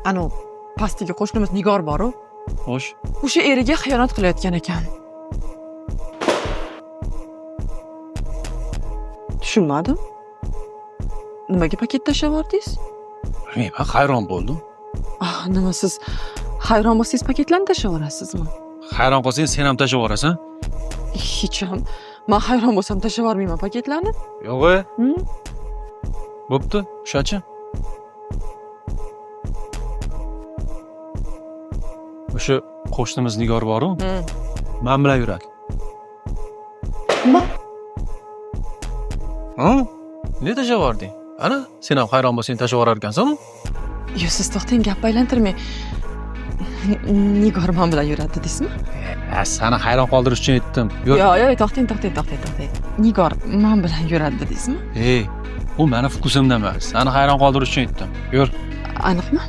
Ano, pastdagi qo'shnimiz Nigor bor-ku. Xo'sh. O'sha eriga xiyonat qilayotgan ekan. Tushunmadim. Nimaga paket tashlab yubordingiz? Men hayron bo'ldim. Nima siz hayron bo'lsangiz paketlarni tashlab yuborasizmi? Hayron qolsang sen ham tashlab yuborasan? Hech ham. Men hayron bo'lsam tashlab yubormayman paketlarni. Yo'q-e. Bo'pti, o'shachi. O'sha qo'shnimiz Nigor bor-ku, men bilan yuradi. Nima? Ne tashlab yubording? Ana, sen ham hayron bo'lsang tashlab yuborar ekansan-ku. Yo, siz to'xtang, gap aylantirmang. Nigor men bilan yuradi dedingizmi? Seni hayron qoldirish uchun aytdim. Yo'q, to'xtang. Nigor men bilan yuradi dedingizmi? Bu meni fukusimda emas. Seni hayron qoldirish uchun aytdim. Yur. Aniqmi?